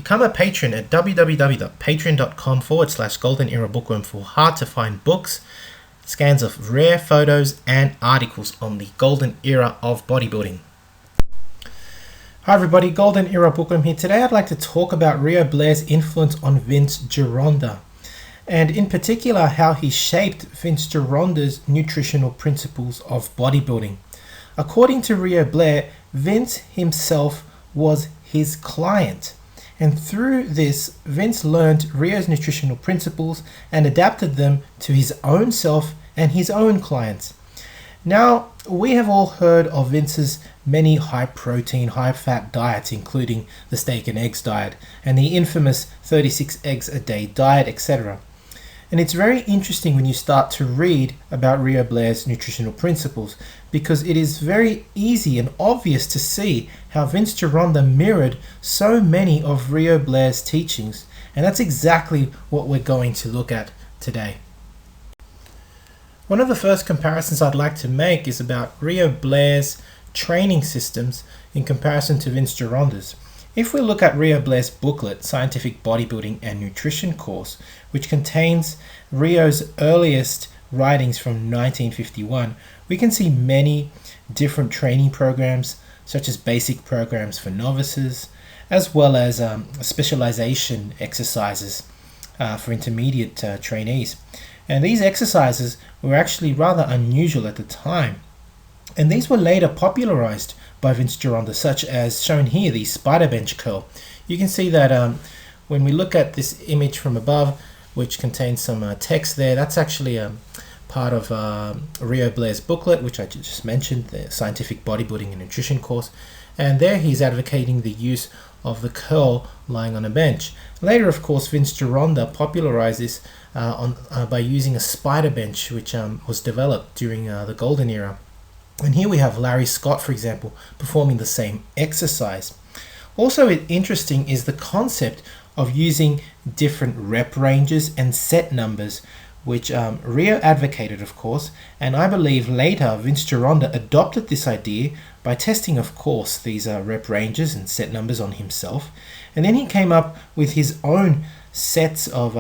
Become a patron at www.patreon.com/Golden Era Bookworm for hard to find books, scans of rare photos, and articles on the golden era of bodybuilding. Hi everybody, Golden Era Bookworm here. Today I'd like to talk about Rheo Blair's influence on Vince Gironda, and in particular how he shaped Vince Gironda's nutritional principles of bodybuilding. According to Rheo Blair, Vince himself was his client, and through this Vince learned Rheo's nutritional principles and adapted them to his own self and his own clients. Now, we have all heard of Vince's many high protein, high fat diets, including the steak and eggs diet and the infamous 36 eggs a day diet, etc. And it's very interesting when you start to read about Rheo Blair's nutritional principles, because it is very easy and obvious to see how Vince Gironda mirrored so many of Rheo Blair's teachings, and that's exactly what we're going to look at today. One of the first comparisons I'd like to make is about Rheo Blair's training systems in comparison to Vince Gironda's. If we look at Rheo Blair's booklet, Scientific Bodybuilding and Nutrition Course, which contains Rheo's earliest writings from 1951, we can see many different training programs, such as basic programs for novices, as well as specialization exercises for intermediate trainees. And these exercises were actually rather unusual at the time. And these were later popularized by Vince Gironda, such as shown here, the spider bench curl. You can see that when we look at this image from above, which contains some text there, that's actually part of Rheo Blair's booklet, which I just mentioned, the Scientific Bodybuilding and Nutrition Course. And there he's advocating the use of the curl lying on a bench. Later, of course, Vince Gironda popularized this by using a spider bench, which was developed during the golden era. And here we have Larry Scott, for example, performing the same exercise. Also interesting is the concept of using different rep ranges and set numbers, which Rheo advocated, of course, and I believe later Vince Gironda adopted this idea by testing, of course, these rep ranges and set numbers on himself, and then he came up with his own sets of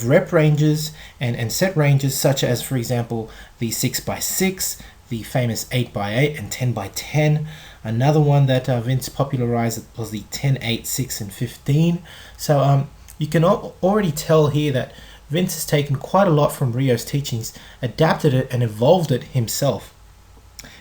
rep ranges and set ranges, such as, for example, the 6x6, the famous 8x8 and 10x10. Another one that Vince popularized was the 10, 8, 6, and 15. So you can already tell here that Vince has taken quite a lot from Rheo's teachings, adapted it, and evolved it himself.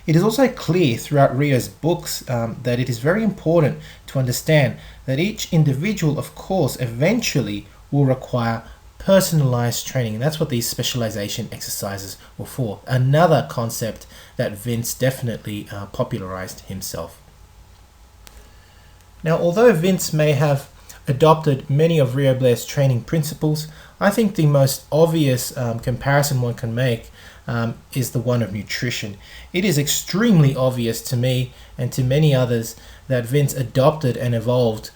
It is also clear throughout Rheo's books that it is very important to understand that each individual, of course, eventually will require personalized training, and that's what these specialization exercises were for. Another concept that Vince definitely popularized himself. Now, although Vince may have adopted many of Rheo Blair's training principles, I think the most obvious comparison one can make is the one of nutrition. It is extremely obvious to me and to many others that Vince adopted and evolved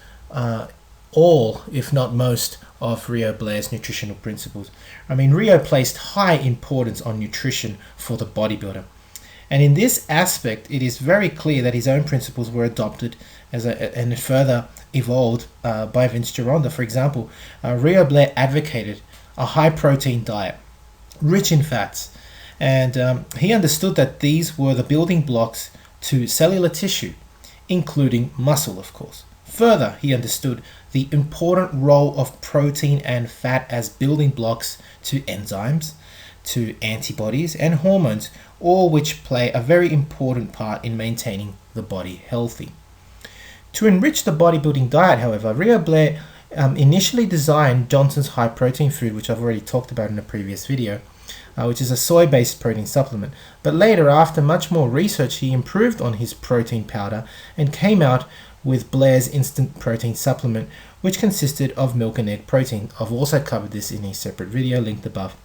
all, if not most, of Rheo Blair's nutritional principles. I mean, Rheo placed high importance on nutrition for the bodybuilder. And in this aspect, it is very clear that his own principles were adopted and further evolved by Vince Gironda. For example, Rheo Blair advocated a high protein diet, rich in fats, and he understood that these were the building blocks to cellular tissue, including muscle, of course. Further, he understood the important role of protein and fat as building blocks to enzymes, to antibodies, and hormones, all which play a very important part in maintaining the body healthy. To enrich the bodybuilding diet, however, Rheo Blair initially designed Johnson's high protein food, which I've already talked about in a previous video, which is a soy-based protein supplement. But later, after much more research, he improved on his protein powder and came out with Blair's instant protein supplement, which consisted of milk and egg protein. I've also covered this in a separate video linked above.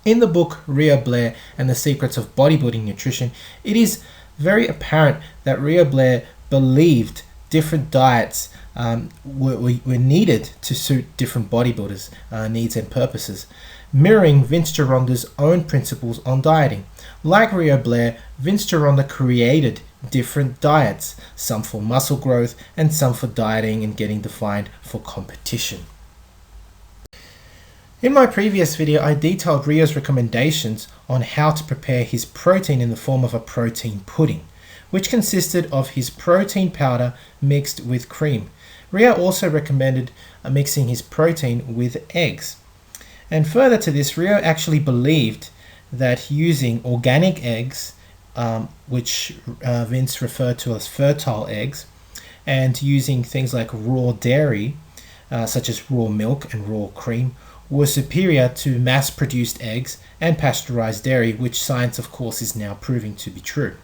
In the book Rheo Blair and the Secrets of Bodybuilding Nutrition, it is very apparent that Rheo Blair believed different diets were needed to suit different bodybuilders' needs and purposes, mirroring Vince Gironda's own principles on dieting. Like Rheo Blair, Vince Gironda created different diets, some for muscle growth and some for dieting and getting defined for competition. In my previous video, I detailed Rheo's recommendations on how to prepare his protein in the form of a protein pudding, which consisted of his protein powder mixed with cream. Rheo also recommended mixing his protein with eggs. And further to this, Rheo actually believed that using organic eggs, which Vince referred to as fertile eggs, and using things like raw dairy, such as raw milk and raw cream, were superior to mass-produced eggs and pasteurized dairy, which science, of course, is now proving to be true.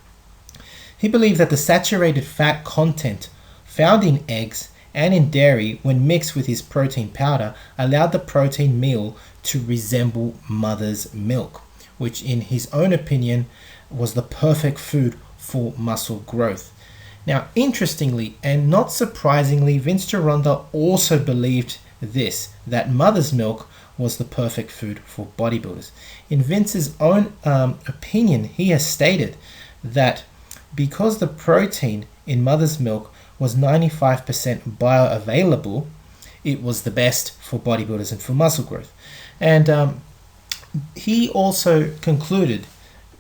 He believed that the saturated fat content found in eggs and in dairy, when mixed with his protein powder, allowed the protein meal to resemble mother's milk, which in his own opinion was the perfect food for muscle growth. Now, interestingly and not surprisingly, Vince Gironda also believed this, that mother's milk was the perfect food for bodybuilders. In Vince's own opinion, he has stated that because the protein in mother's milk was 95% bioavailable, it was the best for bodybuilders and for muscle growth. And he also concluded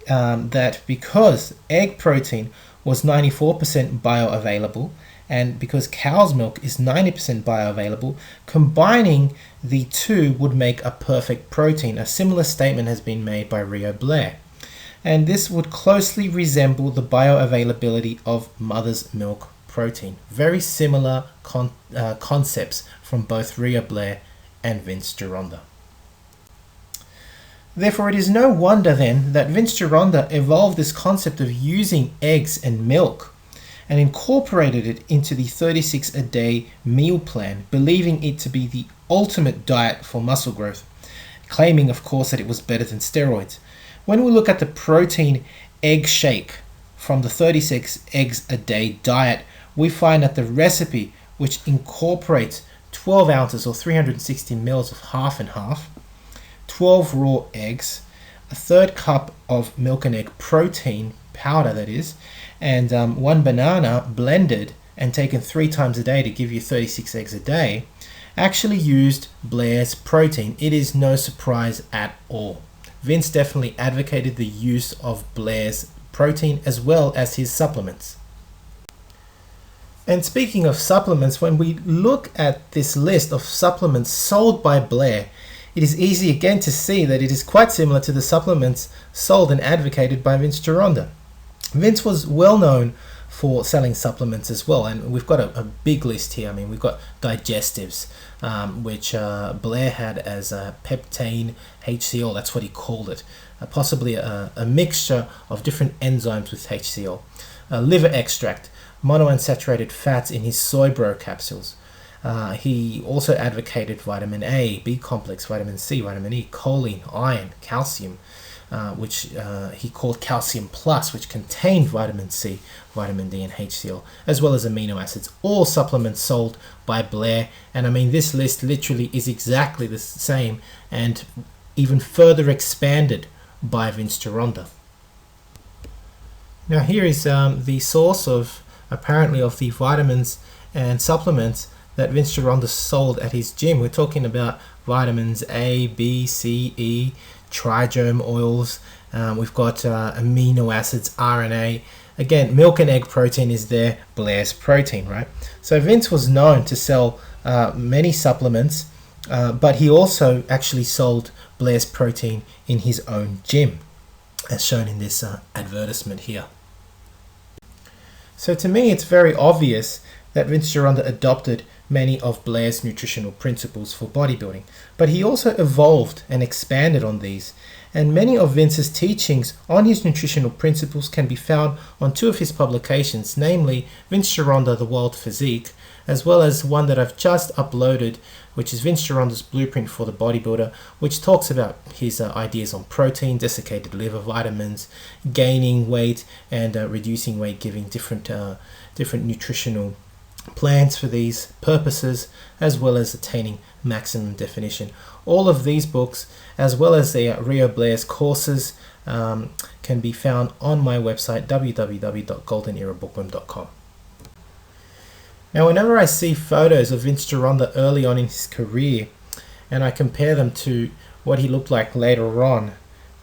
that because egg protein was 94% bioavailable, and because cow's milk is 90% bioavailable, combining the two would make a perfect protein. A similar statement has been made by Rheo Blair. And this would closely resemble the bioavailability of mother's milk protein. Very similar concepts from both Rheo Blair and Vince Gironda. Therefore, it is no wonder then that Vince Gironda evolved this concept of using eggs and milk and incorporated it into the 36-a-day meal plan, believing it to be the ultimate diet for muscle growth, claiming, of course, that it was better than steroids. When we look at the protein egg shake from the 36 eggs a day diet, we find that the recipe, which incorporates 12 ounces or 360 mils of half and half, 12 raw eggs, a third cup of milk and egg protein powder, that is, and one banana blended and taken 3 times a day to give you 36 eggs a day, actually used Blair's protein. It is no surprise at all. Vince definitely advocated the use of Blair's protein as well as his supplements. And speaking of supplements, when we look at this list of supplements sold by Blair, it is easy again to see that it is quite similar to the supplements sold and advocated by Vince Gironda. Vince was well known for selling supplements as well, and we've got a big list here. I mean, we've got digestives, which Blair had as peptane HCl, that's what he called it, possibly a mixture of different enzymes with HCl, liver extract, monounsaturated fats in his soy bro capsules. He also advocated vitamin A, B complex, vitamin C, vitamin E, choline, iron, calcium, which he called calcium plus, which contained vitamin C, vitamin D, and HCl, as well as amino acids. All supplements sold by Blair. And I mean, this list literally is exactly the same and even further expanded by Vince Gironda. Now here is the source of, apparently, of the vitamins and supplements that Vince Gironda sold at his gym. We're talking about vitamins A, B, C, E, trigerm oils. We've got amino acids, RNA. Again, milk and egg protein is there, Blair's protein, right? So Vince was known to sell many supplements, but he also actually sold Blair's protein in his own gym, as shown in this advertisement here. So to me, it's very obvious that Vince Gironda adopted many of Blair's nutritional principles for bodybuilding, but he also evolved and expanded on these. And many of Vince's teachings on his nutritional principles can be found on 2 of his publications, namely Vince Gironda, The Wild Physique, as well as one that I've just uploaded, which is Vince Gironda's Blueprint for the Bodybuilder, which talks about his ideas on protein, desiccated liver, vitamins, gaining weight, and reducing weight, giving different nutritional plans for these purposes, as well as attaining maximum definition. All of these books, as well as the Rheo Blair's courses, can be found on my website www.goldenerabookworm.com. Now, whenever I see photos of Vince Gironda early on in his career and I compare them to what he looked like later on,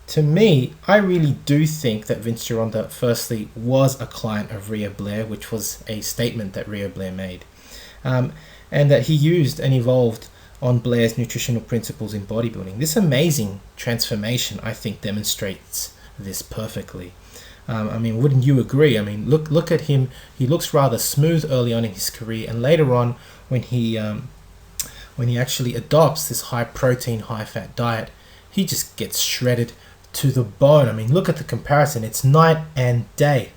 to me, I really do think that Vince Gironda firstly was a client of Rheo Blair, which was a statement that Rheo Blair made, and that he used and evolved on Blair's nutritional principles in bodybuilding. This amazing transformation, I think, demonstrates this perfectly. I mean, wouldn't you agree? I mean, look at him. He looks rather smooth early on in his career, and later on, when he actually adopts this high protein, high fat diet, he just gets shredded to the bone. I mean, look at the comparison. It's night and day.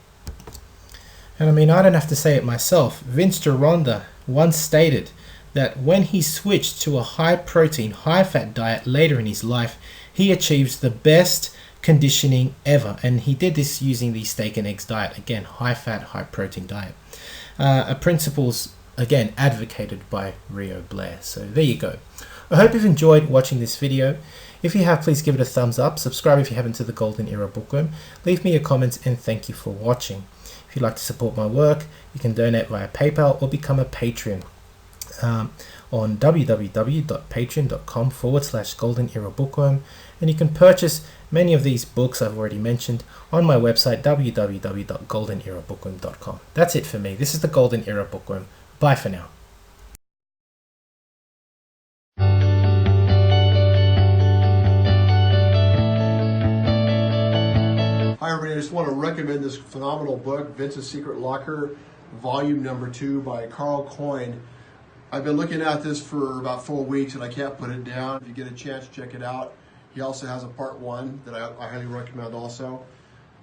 And I mean, I don't have to say it myself. Vince Gironda once stated that when he switched to a high protein, high fat diet later in his life, he achieved the best conditioning ever. And he did this using the steak and eggs diet. Again, high fat, high protein diet. Principles, again, advocated by Rheo Blair. So there you go. I hope you've enjoyed watching this video. If you have, please give it a thumbs up. Subscribe if you haven't to the Golden Era Bookworm. Leave me your comments, and thank you for watching. If you'd like to support my work, you can donate via PayPal or become a Patreon on www.patreon.com/Golden Era Bookworm. And you can purchase many of these books I've already mentioned on my website www.goldenerabookworm.com. That's it for me. This is the Golden Era Bookworm. Bye for now. Hi everybody, I just want to recommend this phenomenal book, Vince's Secret Locker, volume number 2 by Carl Coyne. I've been looking at this for about 4 weeks and I can't put it down. If you get a chance, check it out. He also has a part 1 that I highly recommend also.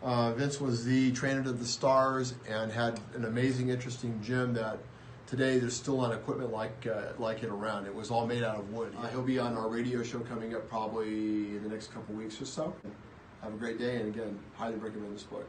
Vince was the trainer to the stars and had an amazing, interesting gym that today there's still not equipment like it around. It was all made out of wood. He'll be on our radio show coming up probably in the next couple weeks or so. Have a great day, and again, highly recommend this book.